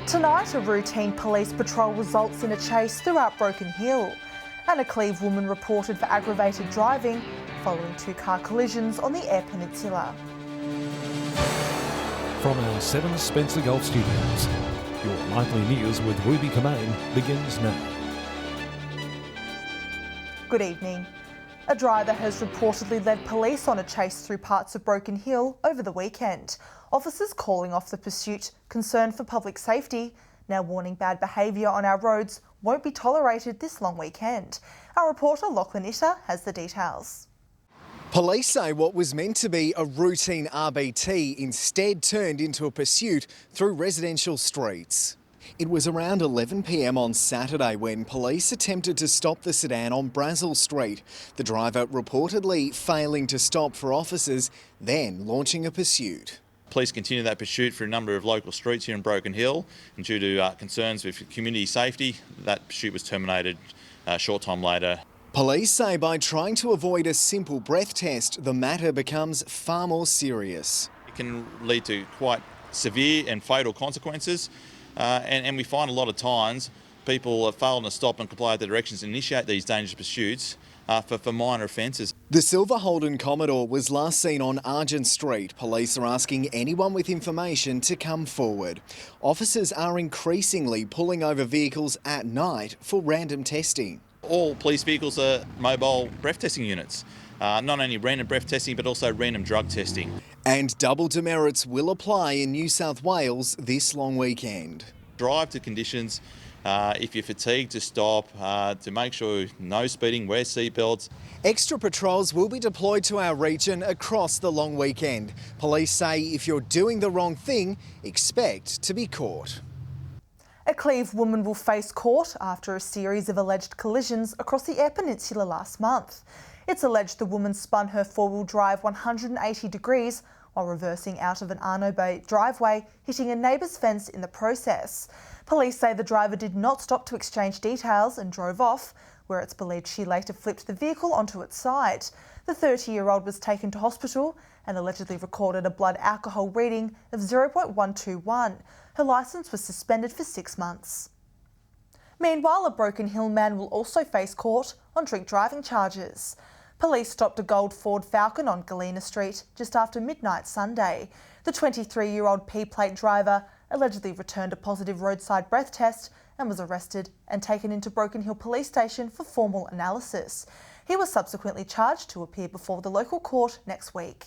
Tonight, a routine police patrol results in a chase throughout Broken Hill, and a Cleve woman reported for aggravated driving following two-car collisions on the Eyre Peninsula. From our 7 Spencer Golf Studios, your nightly news with Ruby Kamain begins now. Good evening. A driver has reportedly led police on a chase through parts of Broken Hill over the weekend. Officers calling off the pursuit, concerned for public safety, now warning bad behaviour on our roads won't be tolerated this long weekend. Our reporter Lachlan Itter has the details. Police say what was meant to be a routine RBT instead turned into a pursuit through residential streets. It was around 11 p.m. on Saturday when police attempted to stop the sedan on Brazil Street. The driver reportedly failing to stop for officers, then launching a pursuit. Police continue that pursuit for a number of local streets here in Broken Hill, and due to concerns with community safety, that pursuit was terminated a short time later. Police say by trying to avoid a simple breath test, the matter becomes far more serious. It can lead to quite severe and fatal consequences. And we find a lot of times people are failing to stop and comply with the directions and initiate these dangerous pursuits for minor offences. The silver Holden Commodore was last seen on Argent Street. Police are asking anyone with information to come forward. Officers are increasingly pulling over vehicles at night for random testing. All police vehicles are mobile breath testing units. Not only random breath testing, but also random drug testing. And double demerits will apply in New South Wales this long weekend. Drive to conditions. If you're fatigued, to stop, to make sure no speeding, wear seatbelts. Extra patrols will be deployed to our region across the long weekend. Police say if you're doing the wrong thing, expect to be caught. A Cleve woman will face court after a series of alleged collisions across the Eyre Peninsula last month. It's alleged the woman spun her four-wheel drive 180 degrees while reversing out of an Arno Bay driveway, hitting a neighbour's fence in the process. Police say the driver did not stop to exchange details and drove off, where it's believed she later flipped the vehicle onto its side. The 30-year-old was taken to hospital and allegedly recorded a blood alcohol reading of 0.121. Her licence was suspended for 6 months. Meanwhile, a Broken Hill man will also face court on drink driving charges. Police stopped a gold Ford Falcon on Galena Street just after midnight Sunday. The 23-year-old P-plate driver allegedly returned a positive roadside breath test and was arrested and taken into Broken Hill Police Station for formal analysis. He was subsequently charged to appear before the local court next week.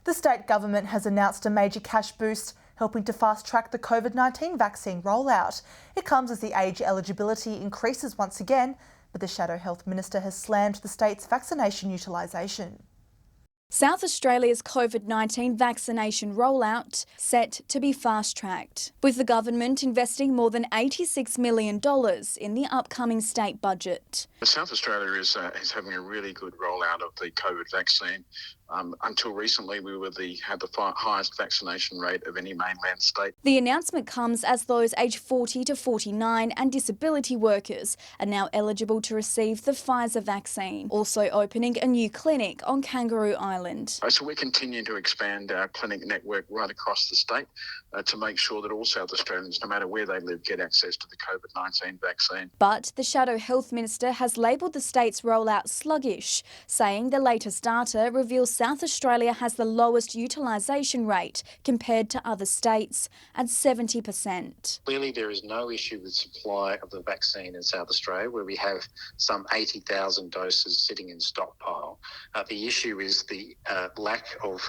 The state government has announced a major cash boost, helping to fast-track the COVID-19 vaccine rollout. It comes as the age eligibility increases once again, but the Shadow Health Minister has slammed the state's vaccination utilisation. South Australia's COVID-19 vaccination rollout set to be fast-tracked, with the government investing more than $86 million in the upcoming state budget. South Australia is having a really good rollout of the COVID vaccine. Until recently, we had the highest vaccination rate of any mainland state. The announcement comes as those aged 40 to 49 and disability workers are now eligible to receive the Pfizer vaccine, also opening a new clinic on Kangaroo Island. So we're continuing to expand our clinic network right across the state to make sure that all South Australians, no matter where they live, get access to the COVID-19 vaccine. But the Shadow Health Minister has labelled the state's rollout sluggish, saying the latest data reveals South Australia has the lowest utilisation rate compared to other states at 70%. Clearly there is no issue with supply of the vaccine in South Australia, where we have some 80,000 doses sitting in stockpile. The issue is the lack of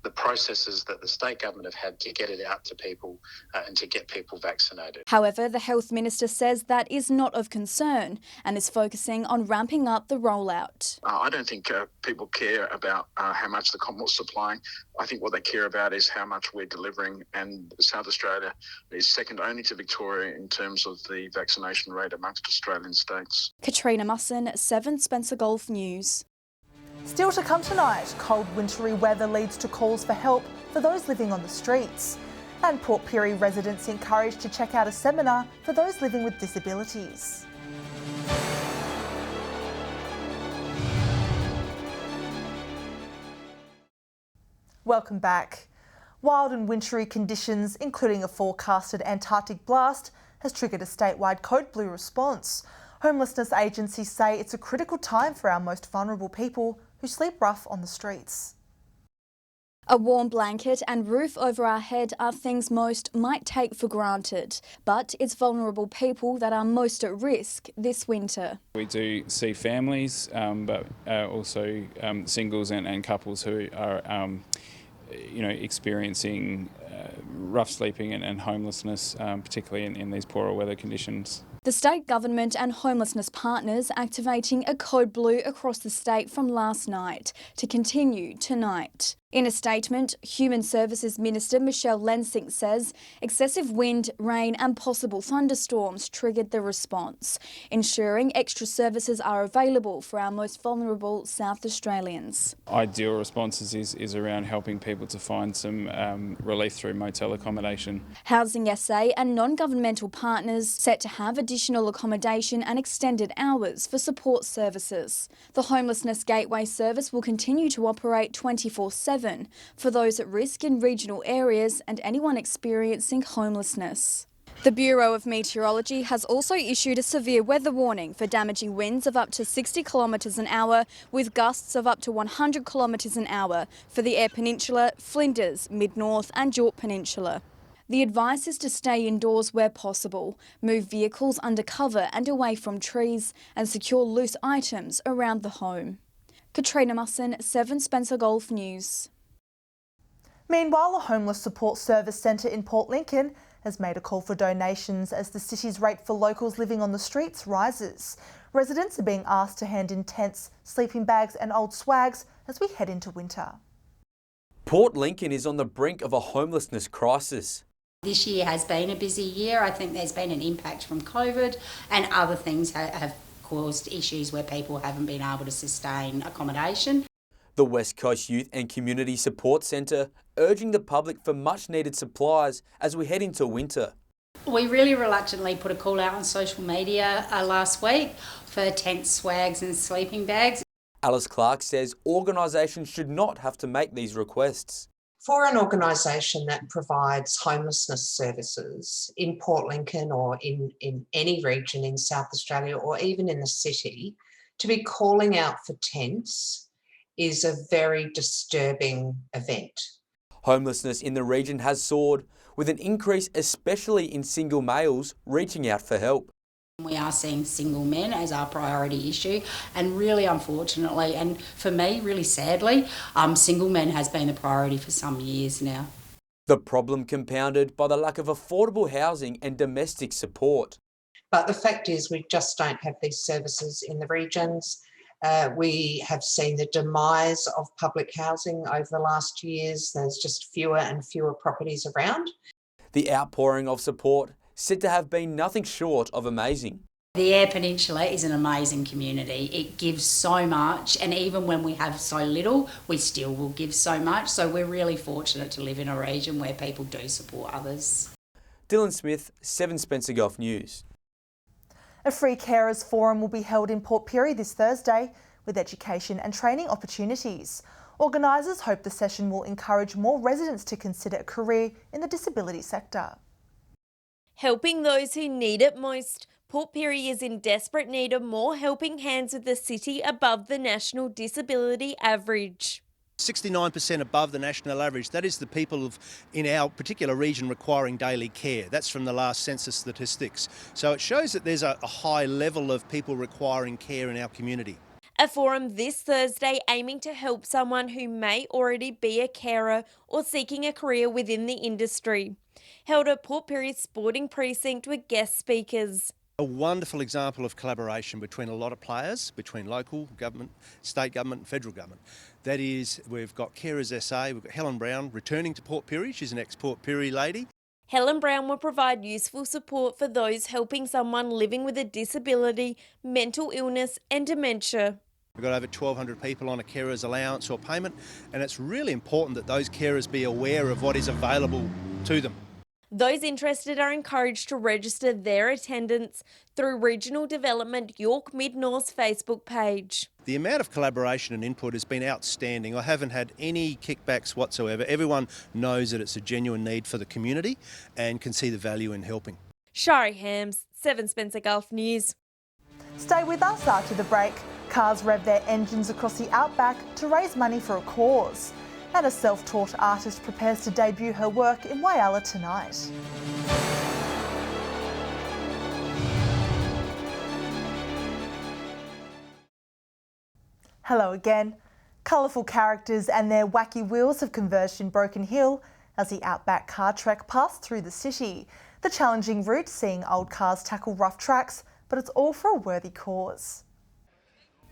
the processes that the state government have had to get it out to people and to get people vaccinated. However, the Health Minister says that is not of concern and is focusing on ramping up the rollout. I don't think people care about how much the Commonwealth's supplying. I think what they care about is how much we're delivering, and South Australia is second only to Victoria in terms of the vaccination rate amongst Australian states. Katrina Musson, 7 Spencer Golf News. Still to come tonight, cold wintry weather leads to calls for help for those living on the streets. And Port Pirie residents encouraged to check out a seminar for those living with disabilities. Welcome back. Wild and wintry conditions, including a forecasted Antarctic blast, has triggered a statewide code blue response. Homelessness agencies say it's a critical time for our most vulnerable people who sleep rough on the streets. A warm blanket and roof over our head are things most might take for granted, but it's vulnerable people that are most at risk this winter. We do see families, but also singles and couples who are, experiencing rough sleeping and homelessness, particularly in these poorer weather conditions. The state government and homelessness partners activating a code blue across the state from last night to continue tonight. In a statement, Human Services Minister Michelle Lensink says excessive wind, rain and possible thunderstorms triggered the response, ensuring extra services are available for our most vulnerable South Australians. Ideal responses is around helping people to find some relief through motel accommodation. Housing SA and non-governmental partners set to have additional accommodation and extended hours for support services. The Homelessness Gateway service will continue to operate 24/7 for those at risk in regional areas and anyone experiencing homelessness. The Bureau of Meteorology has also issued a severe weather warning for damaging winds of up to 60 kilometres an hour with gusts of up to 100 kilometres an hour for the Eyre Peninsula, Flinders, Mid-North and York Peninsula. The advice is to stay indoors where possible, move vehicles under cover and away from trees and secure loose items around the home. Katrina Musson, 7 Spencer Golf News. Meanwhile, a homeless support service centre in Port Lincoln has made a call for donations as the city's rate for locals living on the streets rises. Residents are being asked to hand in tents, sleeping bags and old swags as we head into winter. Port Lincoln is on the brink of a homelessness crisis. This year has been a busy year. I think there's been an impact from COVID and other things have caused issues where people haven't been able to sustain accommodation. The West Coast Youth and Community Support Centre urging the public for much needed supplies as we head into winter. We really reluctantly put a call out on social media last week for tents, swags and sleeping bags. Alice Clark says organisations should not have to make these requests. For an organisation that provides homelessness services in Port Lincoln or in any region in South Australia or even in the city, to be calling out for tents is a very disturbing event. Homelessness in the region has soared, with an increase especially in single males reaching out for help. We are seeing single men as our priority issue, and really unfortunately, and for me really sadly, single men has been the priority for some years now. The problem compounded by the lack of affordable housing and domestic support. But the fact is we just don't have these services in the regions. We have seen the demise of public housing over the last years. There's just fewer and fewer properties around. The outpouring of support said to have been nothing short of amazing. The Eyre Peninsula is an amazing community. It gives so much, and even when we have so little, we still will give so much. So we're really fortunate to live in a region where people do support others. Dylan Smith, 7 Spencer Golf News. A free carers forum will be held in Port Pirie this Thursday with education and training opportunities. Organisers hope the session will encourage more residents to consider a career in the disability sector. Helping those who need it most, Port Pirie is in desperate need of more helping hands with the city above the national disability average. 69% above the national average. That is the people in our particular region requiring daily care. That's from the last census statistics. So it shows that there's a high level of people requiring care in our community. A forum this Thursday aiming to help someone who may already be a carer or seeking a career within the industry. Held at Port Pirie Sporting Precinct with guest speakers. A wonderful example of collaboration between a lot of players, between local government, state government and federal government. That is, we've got Carers SA, we've got Helen Brown returning to Port Pirie. She's an ex-Port Pirie lady. Helen Brown will provide useful support for those helping someone living with a disability, mental illness and dementia. We've got over 1,200 people on a carer's allowance or payment, and it's really important that those carers be aware of what is available to them. Those interested are encouraged to register their attendance through Regional Development York Mid-North's Facebook page. The amount of collaboration and input has been outstanding. I haven't had any kickbacks whatsoever. Everyone knows that it's a genuine need for the community and can see the value in helping. Shari Hams, 7 Spencer Gulf News. Stay with us after the break. Cars rev their engines across the outback to raise money for a cause. And a self-taught artist prepares to debut her work in Whyalla tonight. Hello again. Colourful characters and their wacky wheels have converged in Broken Hill as the Outback car trek passed through the city. The challenging route seeing old cars tackle rough tracks, but it's all for a worthy cause.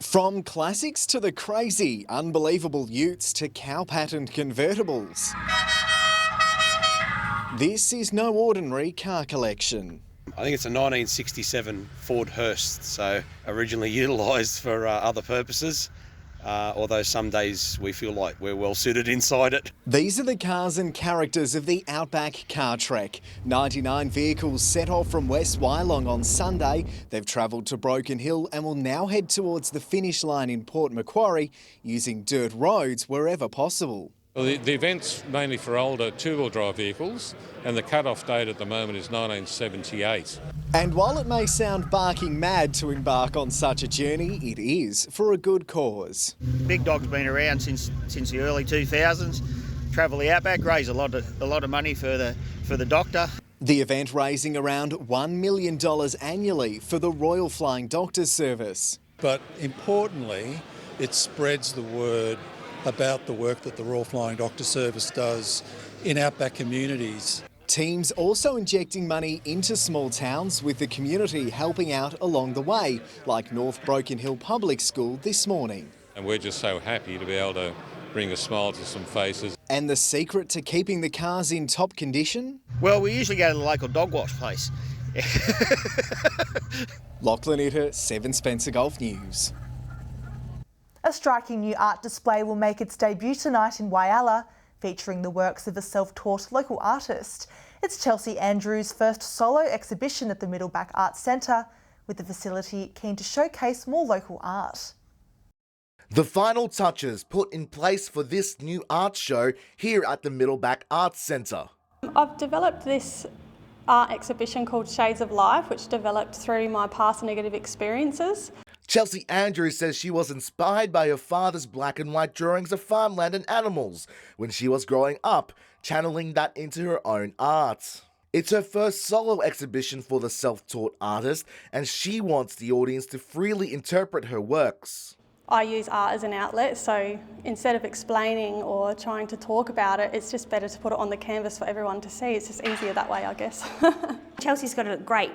From classics to the crazy, unbelievable utes to cow-patterned convertibles. This is no ordinary car collection. I think it's a 1967 Ford Hearst, so originally utilised for other purposes, although some days we feel like we're well suited inside it. These are the cars and characters of the Outback car trek. 99 vehicles set off from West Wyalong on Sunday. They've travelled to Broken Hill and will now head towards the finish line in Port Macquarie using dirt roads wherever possible. Well, the event's mainly for older two-wheel drive vehicles, and the cut-off date at the moment is 1978. And while it may sound barking mad to embark on such a journey, it is for a good cause. Big Dog's been around since the early 2000s. Travel the Outback, raise a lot of money for the doctor. The event raising around $1 million annually for the Royal Flying Doctors Service. But importantly, it spreads the word about the work that the Royal Flying Doctor Service does in outback communities. Teams also injecting money into small towns with the community helping out along the way, like North Broken Hill Public School this morning. And we're just so happy to be able to bring a smile to some faces. And the secret to keeping the cars in top condition? Well, we usually go to the local dog wash place. Lachlan Itter, 7 Spencer Gulf News. A striking new art display will make its debut tonight in Whyalla, featuring the works of a self-taught local artist. It's Chelsea Andrews' first solo exhibition at the Middleback Arts Centre, with the facility keen to showcase more local art. The final touches put in place for this new art show here at the Middleback Arts Centre. I've developed this art exhibition called Shades of Life, which developed through my past negative experiences. Chelsea Andrews says she was inspired by her father's black and white drawings of farmland and animals when she was growing up, channeling that into her own art. It's her first solo exhibition for the self-taught artist, and she wants the audience to freely interpret her works. I use art as an outlet, so instead of explaining or trying to talk about it, it's just better to put it on the canvas for everyone to see. It's just easier that way, I guess. Chelsea's got a great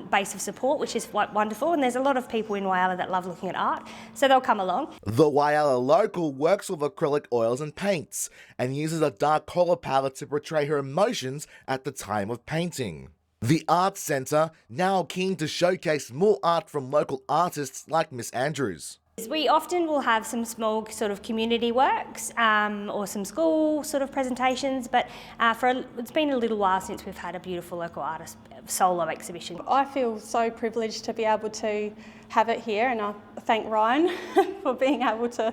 base of support, which is wonderful, and there's a lot of people in Whyalla that love looking at art, so they'll come along. The Whyalla local works with acrylic oils and paints, and uses a dark colour palette to portray her emotions at the time of painting. The Arts Centre now keen to showcase more art from local artists like Miss Andrews. We often will have some small sort of community works or some school sort of presentations, but it's been a little while since we've had a beautiful local artist solo exhibition. I feel so privileged to be able to have it here, and I thank Ryan for being able to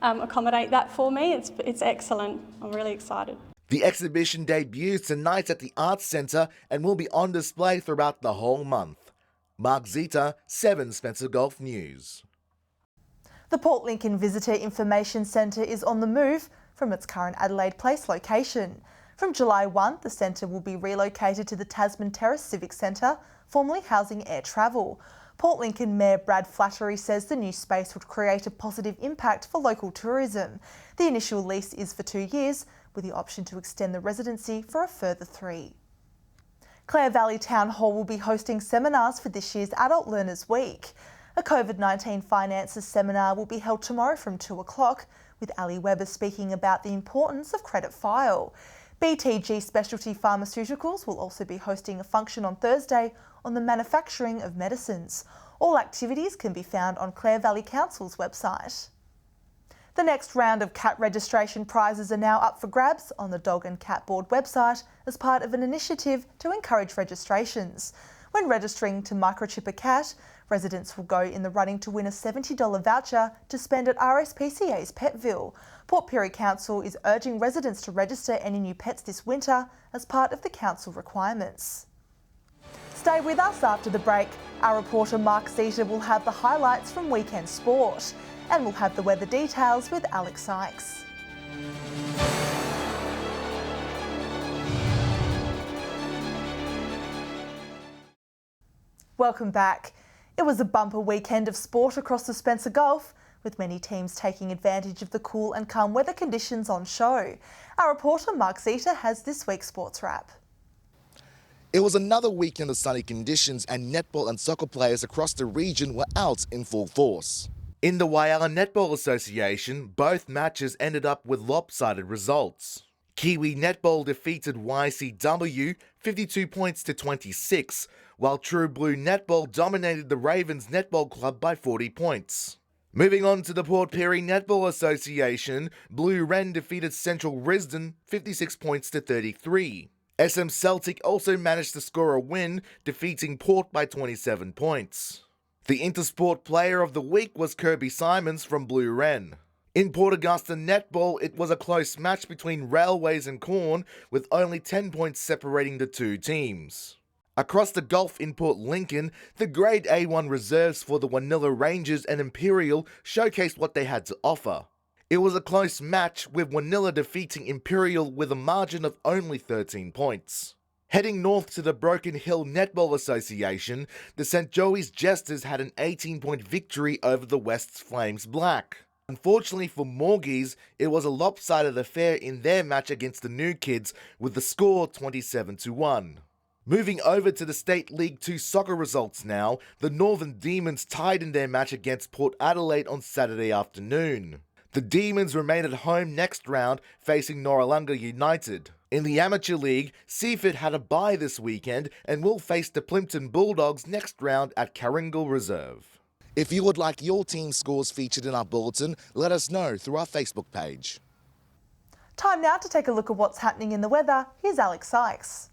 accommodate that for me. It's excellent. I'm really excited. The exhibition debuts tonight at the Arts Centre and will be on display throughout the whole month. Mark Zita, 7 Spencer Gulf News. The Port Lincoln Visitor Information Centre is on the move from its current Adelaide Place location. From July 1, the centre will be relocated to the Tasman Terrace Civic Centre, formerly housing air travel. Port Lincoln Mayor Brad Flattery says the new space would create a positive impact for local tourism. The initial lease is for 2 years, with the option to extend the residency for a further 3. Clare Valley Town Hall will be hosting seminars for this year's Adult Learners Week. A COVID-19 finances seminar will be held tomorrow from 2 o'clock, with Ali Webber speaking about the importance of credit file. BTG Specialty Pharmaceuticals will also be hosting a function on Thursday on the manufacturing of medicines. All activities can be found on Clare Valley Council's website. The next round of cat registration prizes are now up for grabs on the Dog and Cat Board website as part of an initiative to encourage registrations. When registering to microchip a cat, residents will go in the running to win a $70 voucher to spend at RSPCA's Petville. Port Pirie Council is urging residents to register any new pets this winter as part of the council requirements. Stay with us after the break. Our reporter Mark Zeta will have the highlights from weekend sport, and we'll have the weather details with Alex Sykes. Welcome back. It was a bumper weekend of sport across the Spencer Gulf, with many teams taking advantage of the cool and calm weather conditions on show. Our reporter Mark Zeta has this week's sports wrap. It was another weekend of sunny conditions, and netball and soccer players across the region were out in full force. In the Whyalla Netball Association, both matches ended up with lopsided results. Kiwi Netball defeated YCW 52 points to 26, while True Blue Netball dominated the Ravens Netball Club by 40 points. Moving on to the Port Pirie Netball Association, Blue Wren defeated Central Risdon 56 points to 33. SM Celtic also managed to score a win, defeating Port by 27 points. The Intersport Player of the Week was Kirby Simons from Blue Wren. In Port Augusta Netball, it was a close match between Railways and Corn, with only 10 points separating the two teams. Across the Gulf in Port Lincoln, the Grade A1 reserves for the Wanilla Rangers and Imperial showcased what they had to offer. It was a close match, with Wanilla defeating Imperial with a margin of only 13 points. Heading north to the Broken Hill Netball Association, the St. Joey's Jesters had an 18-point victory over the West's Flames Black. Unfortunately for Morgies, it was a lopsided affair in their match against the New Kids, with the score 27-1. Moving over to the State League 2 soccer results now, the Northern Demons tied in their match against Port Adelaide on Saturday afternoon. The Demons remain at home next round, facing Noarlunga United. In the Amateur League, Seaford had a bye this weekend and will face the Plimpton Bulldogs next round at Carringal Reserve. If you would like your team scores featured in our bulletin, let us know through our Facebook page. Time now to take a look at what's happening in the weather. Here's Alex Sykes.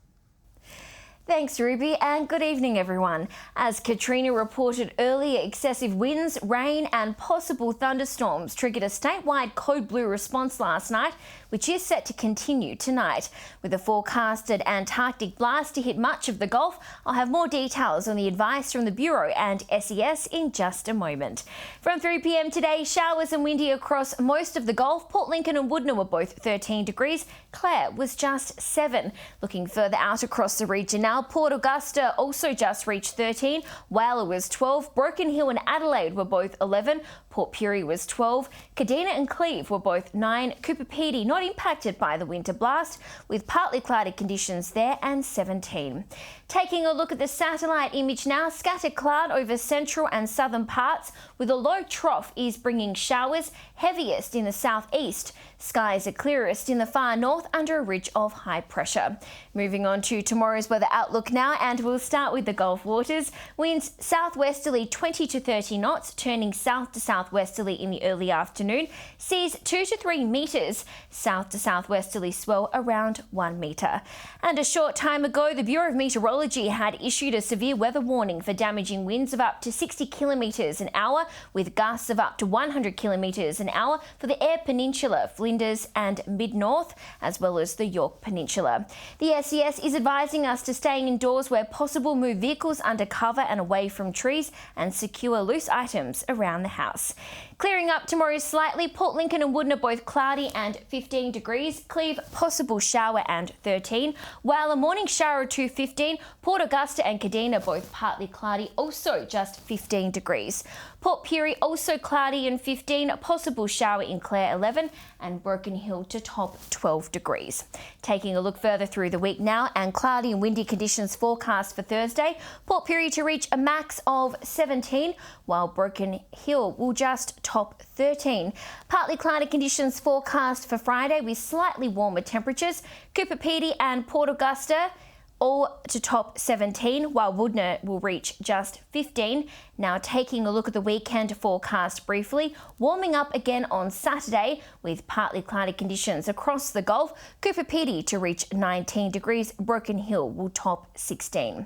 Thanks, Ruby, and good evening, everyone. As Katrina reported earlier, excessive winds, rain and possible thunderstorms triggered a statewide code blue response last night, which is set to continue tonight. With a forecasted Antarctic blast to hit much of the Gulf, I'll have more details on the advice from the Bureau and SES in just a moment. From 3 p.m. today, showers and windy across most of the Gulf. Port Lincoln and Woodna were both 13 degrees. Clare was just 7. Looking further out across the region now, Port Augusta also just reached 13, Whyalla was 12, Broken Hill and Adelaide were both 11, Port Pirie was 12, Kadina and Cleve were both 9, Cooper Pedy not impacted by the winter blast, with partly cloudy conditions there, and 17. Taking a look at the satellite image now, scattered cloud over central and southern parts, with a low trough is bringing showers, heaviest in the southeast. Skies are clearest in the far north under a ridge of high pressure. Moving on to tomorrow's weather outlook now, and we'll start with the Gulf waters. Winds southwesterly 20 to 30 knots, turning south to southwesterly in the early afternoon. Seas 2 to 3 metres. South to southwesterly swell around 1 metre. And a short time ago, the Bureau of Meteorology had issued a severe weather warning for damaging winds of up to 60 kilometres an hour, with gusts of up to 100 kilometres an hour for the Eyre Peninsula, Flinders and mid-north, as well as the York Peninsula. The SES is advising us to stay indoors where possible, move vehicles under cover and away from trees, and secure loose items around the house. Clearing up tomorrow slightly, Port Lincoln and Woodna both cloudy and 15 degrees, Cleve possible shower and 13, while a morning shower to 15, Port Augusta and Kadina both partly cloudy, also just 15 degrees. Port Pirie also cloudy and 15, possible shower in Clare 11, and Broken Hill to top 12 degrees. Taking a look further through the week now, and cloudy and windy conditions forecast for Thursday. Port Pirie to reach a max of 17, while Broken Hill will just top 13. Partly cloudy conditions forecast for Friday with slightly warmer temperatures. Cooper Pedy and Port Augusta all to top 17, while Woodner will reach just 15. Now taking a look at the weekend forecast briefly, warming up again on Saturday with partly cloudy conditions across the Gulf. Cooper Pedy to reach 19 degrees, Broken Hill will top 16.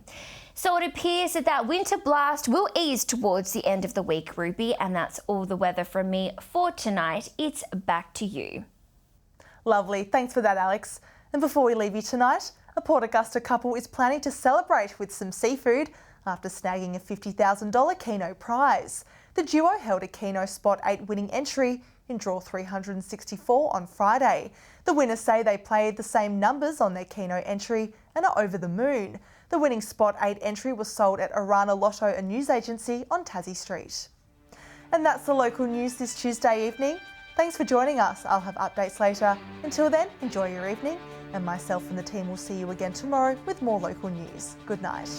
So it appears that winter blast will ease towards the end of the week, Ruby, and that's all the weather from me for tonight. It's back to you. Lovely, thanks for that, Alex. And before we leave you tonight, a Port Augusta couple is planning to celebrate with some seafood after snagging a $50,000 Keno prize. The duo held a Keno Spot 8 winning entry in draw 364 on Friday. The winners say they played the same numbers on their Keno entry and are over the moon. The winning Spot 8 entry was sold at Arana Lotto, a news agency on Tassie Street. And that's the local news this Tuesday evening. Thanks for joining us. I'll have updates later. Until then, enjoy your evening, and myself and the team will see you again tomorrow with more local news. Good night.